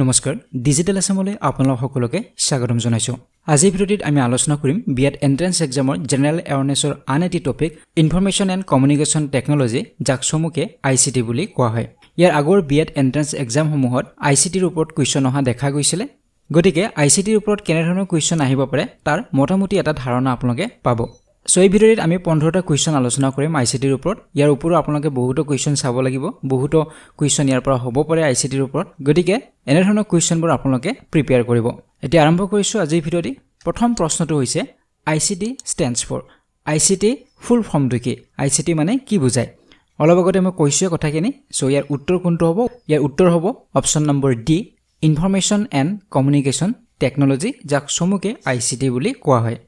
নমস্কাৰ ডিজিটেল আসামলৈ আপোনালোক সকলোকে স্বাগতম জনাইছো আজি ভিডিঅ'ত আমি আলোচনা কৰিম বিএড এন্ট্ৰেন্স এক্সামৰ জেনাৰেল এৱাৰনেছৰ আন এটি topic information and communication technology যাক চমুকে আইচিটি বুলি কোৱা হয় ইয়াৰ আগৰ বিএড এন্ট্ৰেন্স এক্সামসমূহত আইচিটিৰ ওপৰত কুৱেশ্যন অহা দেখা গৈছিল গতিকে আইচিটিৰ ওপৰত কেনে ধৰণৰ কুৱেশ্যন আহিব পাৰে তাৰ মোটামুটি এটা ধাৰণা আপোনালোকে পাব সো এই ভিডিঅ'ত আমি 15টা কুৱেশ্যন আলোচনা কৰিম আইচিটিৰ ওপৰত ইয়াৰ ওপৰত আপোনালোকে বহুতো কুৱেশ্যন চাব লাগিব বহুতো কুৱেশ্যন ইয়াৰ পৰা হ'ব পাৰে আইচিটিৰ ওপৰত গতিকে এনে ধৰণৰ কুৱেশ্যনবোৰ আপোনালোকে প্ৰিপেয়াৰ কৰিব এতিয়া আৰম্ভ কৰিছো আজি ভিডিঅ'টি প্ৰথম প্ৰশ্নটো হৈছে আইচিটি ষ্টেণ্ডছ ফৰ আইচিটি ফুল ফৰ্মটো কি আইচিটি মানে কি বুজায় অলপ আগতে মই কৈছো কথাখিনি সো ইয়াৰ উত্তৰ কোনটো হ'ব ইয়াৰ উত্তৰ হ'ব option number D information and communication technology যাক চমুকে আইচিটি বুলি কোৱা হয়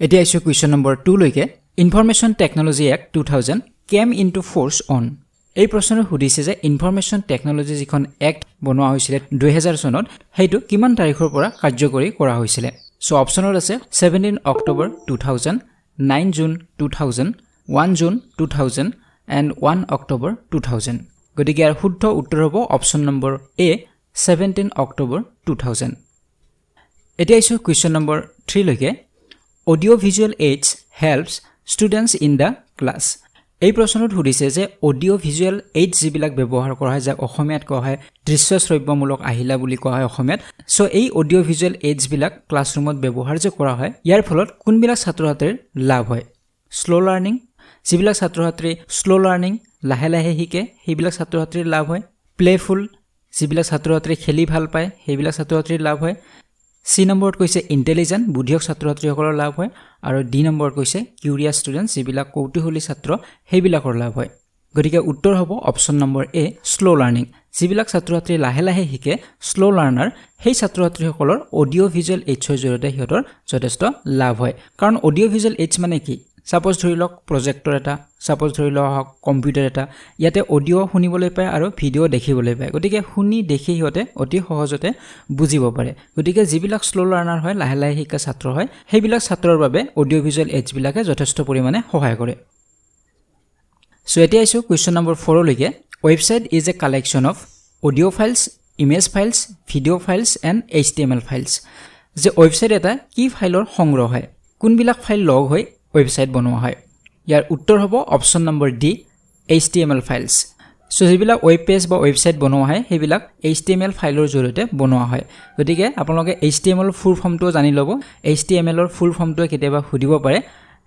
এতিয়া আইছো কুৱেশ্যন নম্বৰ 2 লৈকে information technology act 2000 came into force on এই প্ৰশ্নটো সুধিছে যে ইনফৰমেশ্যন টেকনলজি যিখন এক্ট বনোৱা হৈছিল 2000 চনত হেইটো কিমান তাৰিখৰ পৰা কাৰ্যকৰী কৰা হৈছিল সো অপচনত আছে 17 October 2000 9 June 2000 1 June 2000 and 1 October 2000 গতিকে ইয়াৰ শুদ্ধ উত্তৰ হ'ব অপচন নম্বৰ এ 17 অক্টোবৰ 2000 এতিয়া আইছো কুৱেশ্যন নম্বৰ 3 লৈকে Audio visual aids helps students in the class. এই প্ৰশ্নটো সুধিছে যে অডিও ভিজুৱেল এইডছ যিবিলাক ব্যৱহাৰ কৰা হয় যাক অসমীয়াত কোৱা হয় দৃশ্য শ্ৰব্যমূলক আহিলা বুলি কোৱা হয় অসমীয়াত সো এই অডিও ভিজুৱেল এইডছ বিলাক ক্লাছৰুমত ব্যৱহাৰ যে কৰা হয় ইয়াৰ ফলত কোনবিলাক ছাত্ৰ-ছাত্ৰীৰ লাভ হয় স্লো লাৰ্নিং যিবিলাক ছাত্ৰ-ছাত্ৰী স্লো লাৰ্নিং লাহে লাহে শিকে সেইবিলাক ছাত্ৰ-ছাত্ৰীৰ লাভ হয় প্লেফুল যিবিলাক ছাত্ৰ-ছাত্ৰী খেলি ভাল পায় সেইবিলাক ছাত্ৰ-ছাত্ৰীৰ লাভ হয় সি নম্বৰত কৈছে ইন্টেলিজেন্ট বুদ্ধিয়ক ছাত্ৰ-ছাত্ৰীসকলৰ লাভ হয় আৰু ডি নম্বৰত কৈছে কিউৰিয়াছ ষ্টুডেন্টছ যিবিলাক কৌতূহলী ছাত্ৰ সেইবিলাকৰ লাভ হয় গতিকে উত্তৰ হ'ব option number a slow learning যিবিলাক ছাত্ৰ-ছাত্ৰী লাহে লাহে শিকে স্লো লাৰ্নাৰ সেই ছাত্ৰ-ছাত্ৰীসকলৰ অডিও ভিজুৱেল এইডছৰ জৰিয়তে সিহঁতৰ যথেষ্ট লাভ হয় কাৰণ অডিও ভিজুৱেল এইডছ মানে কি সাপোজ ধৰি লওক প্ৰজেক্টৰ এটা সাপোজ ধৰি লওক কম্পিউটাৰ এটা ইয়াতে অডিও শুনিবলৈ পায় আৰু ভিডিও দেখিবলৈ পায় গতিকে শুনি দেখি হিয়তে অতি সহজতে বুজিব পাৰে গতিকে যিবিলাক স্লো লাৰ্নাৰ হয় লাহে লাহে শিকা ছাত্ৰ হয় সেইবিলাক ছাত্ৰৰ বাবে অডিও ভিজুৱেল এইডছ বিলাকে যথেষ্ট পৰিমাণে সহায় কৰে সো এতিয়া আইছো কুৱেশ্যন নম্বৰ 4 লৈকে website is a collection of audio files image files video files and HTML files যে ৱেবছাইট এটা কি ফাইলৰ সংগ্ৰহ হয় কোনবিলাক ফাইল লগ হৈ ৱেবছাইট বনোৱা হয় ইয়াৰ উত্তৰ হ'ব option number D HTML files so যিবিলাক ৱেব পেজ বা ৱেবছাইট বনোৱা হয় সেইবিলাক HTML ফাইলৰ জৰিয়তে বনোৱা হয় গতিকে আপোনালোকে HTML ফুল ফৰ্মটো জানি ল'ব HTML ৰ ফুল ফৰ্মটো কেতিয়াবা সুধিব পাৰে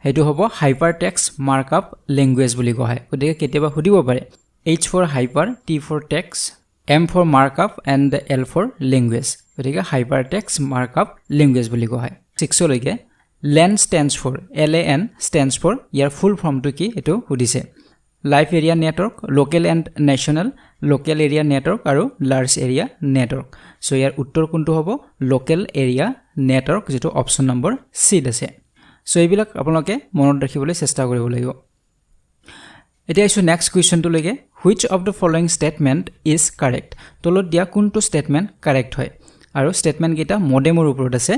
হেতু হ'ব হাইপাৰ টেক্সট মাৰ্কআপ ল্যাঙ্গুৱেজ বুলি কোৱা হয় গতিকে কেতিয়াবা সুধিব পাৰে H for hyper T for text M for markup and L for language গতিকে হাইপাৰ টেক্সট মাৰ্কআপ ল্যাঙ্গুৱেজ বুলি কোৱা হয় 6 লৈকে LAN stands for LAN stands for ইয়াৰ ফুল ফৰ্মটো কি এটো সুধিছে live area network local and national local area network আৰু large area network so ইয়াৰ উত্তৰ কোনটো হ'ব লোকেল এৰিয়া নেটৱৰ্ক যেটো অপচন নম্বৰ সি আছে সো এইবিলাক আপোনালোকে মনত ৰাখিবলৈ চেষ্টা কৰিব লাগিব এতিয়া আইছো নেক্সট কুৱেশ্যনটো লৈকে which of the following statement is correct তলত দিয়া কোনটো ষ্টেটমেন্ট কাৰেক্ট হয় আৰু ষ্টেটমেন্ট কেইটা মডেমৰ ওপৰত আছে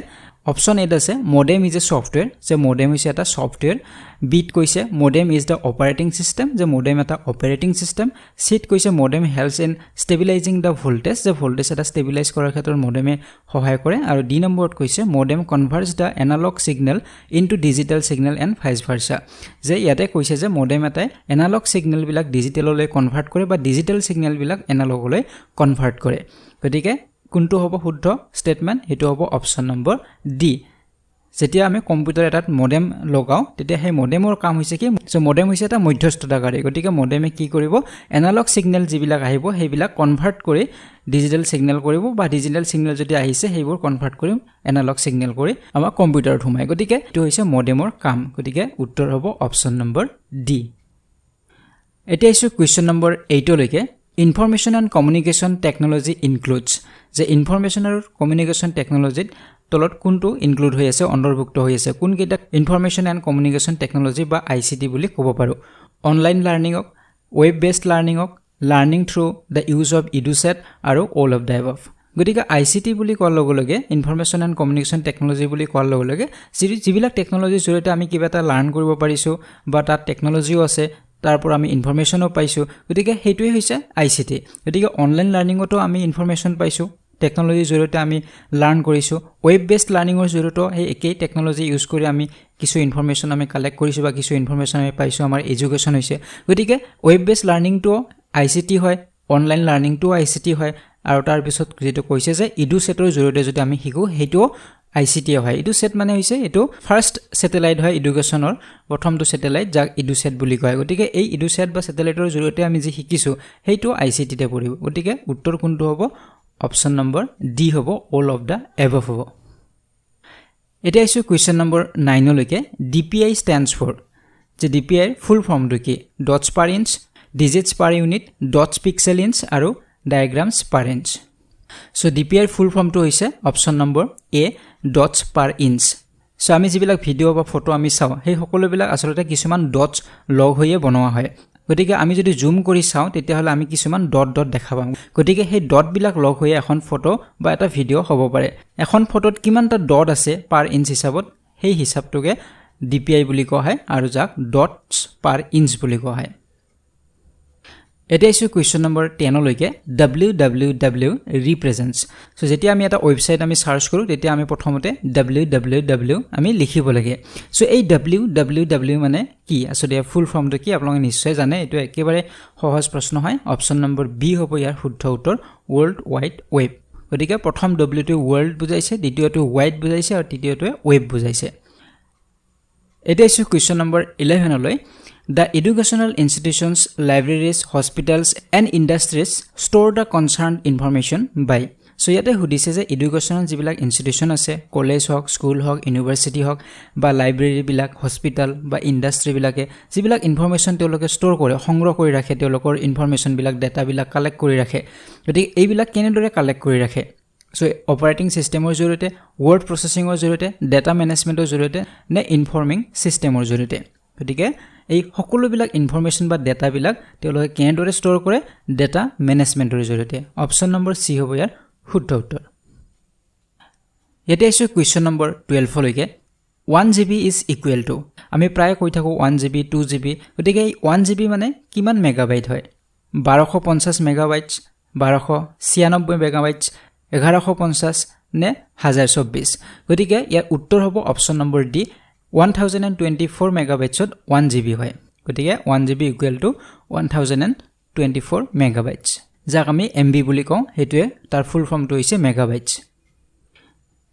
অপচন এ আছে মডেম ইজ এ সফটওয়্যাৰ যে মডেম হৈছে এটা সফটওয়্যাৰ বিট কৈছে modem is the operating system যে মডেম এটা অপাৰেটিং সিস্টেম সিট কৈছে modem helps in stabilizing the voltage যে ভোল্টেজ এটা ষ্টেবিলাইজ কৰাৰ ক্ষেত্ৰত মডেমে সহায় কৰে আৰু ডি নম্বৰত কৈছে modem converts the analogue signal into digital signal and vice versa যে ইয়াতে কৈছে যে মডেম এটা এনালগ সিগনেল বিলাক ডিজিটেললৈ কনভাৰ্ট কৰে বা ডিজিটেল সিগনেল বিলাক এনালগলৈ কনভাৰ্ট কৰে গতিকে কোনটো হ'ব শুদ্ধ ষ্টেটমেন্ট হেতু হ'ব অপচন নম্বৰ ডি যেতিয়া আমি কম্পিউটাৰ এটাত মডেম লগাও তেতিয়া সেই মডেমৰ কাম হৈছে কি সো মডেম হৈছে এটা মধ্যস্থতাকাৰী গতিকে মডেমে কি কৰিব এনালগ সিগনেল যিবিলাক আহিব সেইবিলাক কনভাৰ্ট কৰি ডিজিটেল সিগনেল কৰিব বা ডিজিটেল সিগনেল যদি আহিছে সেইবোৰ কনভাৰ্ট কৰি এনালগ সিগনেল কৰি আমাৰ কম্পিউটাৰত সোমাই গতিকে এটো হৈছে মডেমৰ কাম গতিকে উত্তৰ হ'ব অপচন নম্বৰ ডি এতিয়া আইছো কুৱেশ্যন নম্বৰ 8 লৈকে information and communication technology includes যে ইনফৰমেশ্যন আৰু কমিউনিকেশ্যন টেকনলজিত তলত কোনটো ইনক্লুড হৈ আছে অন্তৰ্ভুক্ত হৈ আছে কোন কেইটা ইনফৰমেশ্যন এণ্ড কমিউনিকেশ্যন টেকনলজি বা আইচিটি বুলি ক'ব পাৰো অনলাইন লাৰ্নিংক ৱেব বেছড লাৰ্নিংক learning through the use of EDUSAT আৰু অল অফ দ্য এবাভ গতিকে আইচিটি বুলি কোৱাৰ লগে লগে ইনফৰমেশ্যন এণ্ড কমিউনিকেশ্যন টেকনলজি বুলি কোৱাৰ লগে লগে যিবিলাক টেকনলজিৰ জৰিয়তে আমি কিবা এটা লাৰ্ন কৰিব পাৰিছো বা তাত টেকনলজিও আছে তাৰ পৰা আমি ইনফৰমেশনো পাইছো গতিকে হেইটোই হৈছে আইসিটি গতিকে অনলাইন লাৰ্নিংতো আমি ইনফৰমেশন পাইছো টেকনলজিৰ জৰিয়তে আমি লাৰ্ন কৰিছো ওয়েব বেসড লাৰ্নিংৰ জৰিয়তে এই একেই টেকনলজি ইউজ কৰি আমি কিছু ইনফৰমেশন আমি কালেক্ট কৰিছো বা কিছু ইনফৰমেশন আমি পাইছো আমাৰ এডুকেশন হৈছে গতিকে ওয়েব বেসড লাৰ্নিংটো আইসিটি হয় অনলাইন লাৰ্নিংটো আইসিটি হয় আৰু তাৰ পিছত যেটো কৈছে যে ইডুসেটৰ জৰিয়তে যদি আমি শিকো হেইটো আইসিটি হয় ইডুসেট মানে হৈছে এটো ফাৰ্স্ট স্যাটেলাইট হয় এডুকেশনৰ প্ৰথমটো স্যাটেলাইট যাক ইডুসেট বুলি কয় গতিকে এই ইডুসেট বা স্যাটেলাইটৰ জৰিয়তে আমি যি শিকিছো হেইটো আইসিটি তে পৰিব গতিকে উত্তৰ কোনটো হ'ব অপশন নম্বৰ ডি হ'ব অল অফ দা এবভ হ'ব এটা ইছু কোৱেশ্চন নম্বৰ 9 লৈকে ডিপিআই স্ট্যান্ডস ফৰ যে ডিপিআই ফুল ফৰ্মটো কি ডটস পাৰ ইঞ্চ ডিজিটস পাৰ ইউনিট ডটস পিক্সেল ইঞ্চ আৰু ডায়াগ্ৰামস পাৰ ইঞ্চ সো ডিপিআই ফুল ফৰ্মটো হৈছে অপশন নম্বৰ এ ডটস পাৰ ইঞ্চ সো আমি যিবিলাক ভিডিও বা ফটো আমি চাও সেই সকলোবিলাক আসলতে কিছুমান ডটস লগ হৈয়ে বনোৱা হয় গতিকে আমি যদি জুম কৰি চাও তেতিয়া হলে আমি কিছুমান ডট ডট দেখা পাম গতিকে সেই ডট বিলাক লগ হৈয়ে এখন ফটো বা এটা ভিডিও হ'ব পাৰে এখন ফটোত কিমানটা ডট আছে পাৰ ইঞ্চ হিচাপত সেই হিচাপটোকে ডিপিআই বুলি কোৱা হয় আৰু যাক ডটস পাৰ ইঞ্চ বুলি কোৱা হয় এটা ইছু কোৱেশ্চন নম্বৰ 10 লৈকে www represents সো যেতিয়া আমি এটা ওয়েবসাইট আমি সার্চ কৰো তেতিয়া আমি প্ৰথমতে www আমি লিখিব লাগে সো এই www মানে কি আসলে ফুল ফৰ্মটো কি আপোনালোকে নিশ্চয় জানে এটো একেবাৰে সহজ প্ৰশ্ন হয় অপশন নম্বৰ বি হ'ব ইয়াৰ শুদ্ধ উত্তৰ ওয়াৰ্ল্ড ওয়াইড ওয়েব গতিকে প্ৰথম w টো ওয়াৰ্ল্ড বুজাইছে দ্বিতীয়টো ওয়াইড বুজাইছে আৰু তৃতীয়টো ওয়েব বুজাইছে এটা ইছু কোৱেশ্চন নম্বৰ 11 লৈ The educational institutions, libraries, hospitals and industries store the concerned information by. So yate hudise je educational jibilak institution ase college hok school hok university hok ba library bilak hospital ba industry bilake jibilak information teoloke store kore সংগ্ৰহ কৰি ৰাখে teolokor information bilak data bilak collect কৰি ৰাখে গতিকে এই bilak কেনেদৰে collect কৰি ৰাখে So operating systemৰ জৰিয়তে word processingৰ জৰিয়তে data managementৰ জৰিয়তে নে informing systemৰ জৰিয়তে গতিকে এই সকলো বিলাক ইনফৰমেশন বা ডেটা বিলাক তেওঁলোকে কেনেদৰে ষ্টৰ কৰে ডেটা মেনেজমেন্টৰ জৰিয়তে অপশন নম্বৰ সি হ'ব ইয়াৰ শুদ্ধ উত্তৰ এটা ইছু কোৱেশ্চন নম্বৰ 12 লৈকে 1 GB is equal to আমি প্ৰায় কৈ থাকো 1 GB 2 GB গতিকে এই 1 GB মানে কিমান মেগাবাইট হয় 1250 মেগাবাইটস 1296 মেগাবাইটস 1150 নে 1024 গতিকে ইয়াৰ উত্তৰ হ'ব option number D 1024 megabytes 1 GB হয় গতিকে 1 GB equal to 1024 megabytes যাক আমি MB বুলি কওঁ হেতুৱে তাৰ ফুল ফৰ্মটো হৈছে megabytes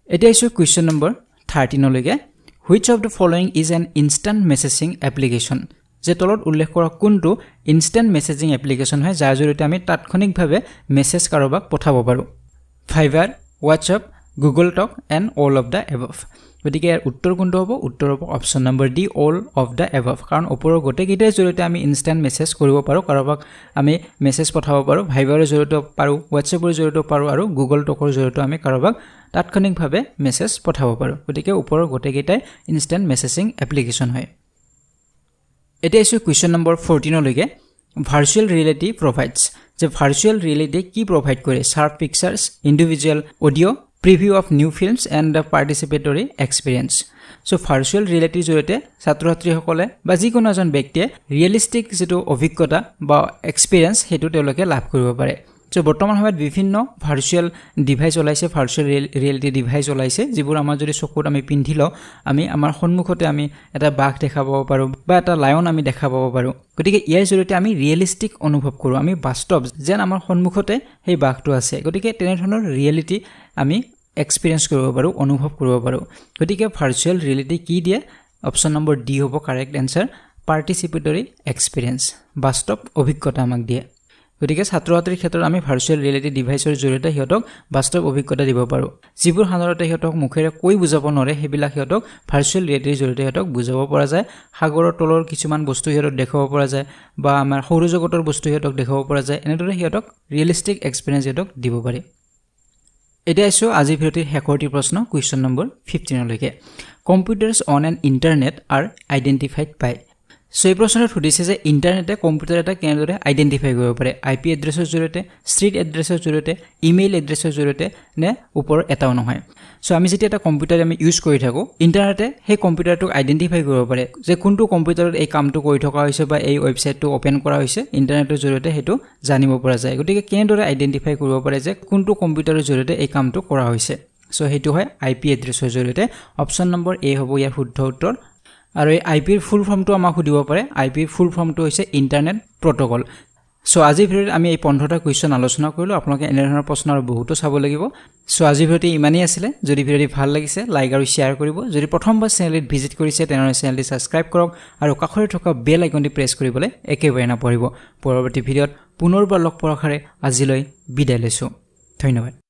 এটা ইছু কোৱেশ্চন নম্বৰ 13 লৈকে which of the following is an instant messaging application যে তলত উল্লেখ কৰা কোনটো instant messaging application হয় যাৰ জৰিয়তে আমি তাৎক্ষণিকভাৱে মেছেজ কাৰোবাক পঠাব পাৰো Fiverr WhatsApp Google Talk and all of the above গতিকে ইয়াৰ উত্তৰ কোনটো হ'ব উত্তৰ হ'ব option number D all of the above কাৰণ ওপৰৰ গোটেইকেইটাৰ জৰিয়তে আমি ইনষ্টেন্ট মেছেজ কৰিব পাৰো কাৰোবাক আমি মেছেজ পঠাব পাৰো ভাইবাৰৰ জৰিয়তে পাৰো হোৱাটছএপৰ জৰিয়তে পাৰো আৰু গুগল টকৰ জৰিয়তে আমি কাৰোবাক তাৎক্ষণিকভাৱে মেছেজ পঠাব পাৰো গতিকে ওপৰৰ গোটেইকেইটাই ইনষ্টেন্ট মেছেজিং এপ্লিকেশন হয় এটা ইছু কোৱেশ্চন নম্বৰ 14 লৈকে ভাৰ্চুৱেল ৰিয়েলিটি প্ৰভাইডস যে ভাৰ্চুৱেল ৰিয়েলিটি কি প্ৰভাইড কৰে sharp pictures individual audio preview of new films and the participatory experience so virtual reality জৰিয়তে ছাত্ৰ-ছাত্ৰী সকলে বা যিকোনো এজন ব্যক্তিয়ে ৰিয়েলিষ্টিক যেটো অভিজ্ঞতা বা এক্সপেৰিয়েন্স হেতু তেওঁলোকে লাভ কৰিব পাৰে so বৰ্তমান সময়ত বিভিন্ন ভাৰ্চুৱেল ডিভাইস ওলাইছে ভাৰ্চুৱেল ৰিয়েলিটি ডিভাইস ওলাইছে যিবোৰ আমাৰ যদি চকুত আমি পিন্ধিল আমি আমাৰ সন্মুখতে আমি এটা বাঘ দেখা পাব পাৰো বা এটা লায়ন আমি দেখা পাব পাৰো গতিকে ইয়াৰ জৰিয়তে আমি ৰিয়েলিষ্টিক অনুভৱ কৰো আমি বাস্তৱ যেন আমাৰ সন্মুখতে সেই বাঘটো আছে গতিকে তেনে ধৰণৰ ৰিয়েলিটি আমি এক্সপেৰিয়েন্স কৰিব পাৰো অনুভৱ কৰিব পাৰো গতিকে ভাৰ্চুৱেল ৰিয়েলিটি কি দিয়ে অপশন নম্বৰ ডি হ'ব কাৰেক্ট আনসাৰ পাৰ্টিসিপেটৰি এক্সপেৰিয়েন্স বাস্তৱ অভিজ্ঞতা আমাক দিয়ে গতিকে ছাত্ৰ-ছাত্ৰীৰ ক্ষেত্ৰত আমি ভাৰ্চুৱেল ৰিয়েলিটি ডিভাইসৰ জৰিয়তে হিয়তক বাস্তৱ অভিজ্ঞতা দিব পাৰো যিবোৰ সাধাৰণতে হিয়তক মুখেৰে কৈ বুজাব নৰে হেবিলাক হিয়তক ভাৰ্চুৱেল ৰিয়েলিটিৰ জৰিয়তে হিয়তক বুজাব পৰা যায় সাগৰৰ তলৰ কিছুমান বস্তু হিয়তক দেখাব পৰা যায় বা আমাৰ সৌৰজগতৰ বস্তু হিয়তক দেখাব পৰা যায় এনেদৰে হিয়তক ৰিয়েলিষ্টিক এক্সপেৰিয়েন্স হিয়তক দিব পাৰে এটা ইছু আজি ভিডিঅ'টিৰ শেষৰটি প্ৰশ্ন কোৱেশ্চন নম্বৰ 15 লৈকে computers on an internet are identified by so এই প্ৰশ্নটো সুধিছে যে ইণ্টাৰনেটে কম্পিউটাৰ এটা কেনেদৰে আইডেণ্টিফাই কৰিব পাৰে আইপি এড্ৰেছৰ জৰিয়তে ষ্ট্ৰীট এড্ৰেছৰ জৰিয়তে ইমেইল এড্ৰেছৰ জৰিয়তে নে ওপৰ এটাও নহয় সো আমি যেতিয়া এটা কম্পিউটাৰ আমি ইউজ কৰি থাকো ইণ্টাৰনেটে সেই কম্পিউটাৰটোক আইডেণ্টিফাই কৰিব পাৰে যে কোনটো কম্পিউটাৰত এই কামটো কৰি থকা হৈছে বা এই ৱেবছাইটটো ওপেন কৰা হৈছে ইণ্টাৰনেটৰ জৰিয়তে হেতু জানিব পৰা যায় গতিকে কেনেদৰে আইডেণ্টিফাই কৰিব পাৰে যে কোনটো কম্পিউটাৰৰ জৰিয়তে এই কামটো কৰা হৈছে সো হেতু হয় আইপি এড্ৰেছৰ জৰিয়তে অপচন নম্বৰ এ হ'ব ইয়াৰ শুদ্ধ উত্তৰ আৰু এই আইপিৰ ফুল ফৰ্মটো আমাক সুধিব পাৰে আইপিৰ ফুল ফৰ্মটো হৈছে ইণ্টাৰনেট প্ৰটোকল সো আজি ভিডিঅ'ত আমি এই 15টা কুৱেশ্যন আলোচনা কৰিলো আপোনালোকে এনে ধৰণৰ প্ৰশ্ন আৰু বহুতো চাব লাগিব সো আজি ভিডিঅ'টি ইমানেই আছিল যদি ভিডিঅ'টি ভাল লাগিছে লাইক আৰু শেয়াৰ কৰিব যদি প্ৰথমবাৰ চেনেলটো ভিজিট কৰিছে তেনেহলে চেনেলটো সাবস্ক্ৰাইব কৰক আৰু কাষৰে থকা বেল আইকনটি প্ৰেছ কৰিবলৈ একেবাৰে নাপাহৰিব পৰৱৰ্তী ভিডিঅ'ত পুনৰবাৰ লগ পোৱাৰ আশাৰে আজিলৈ বিদায় লৈছো ধন্যবাদ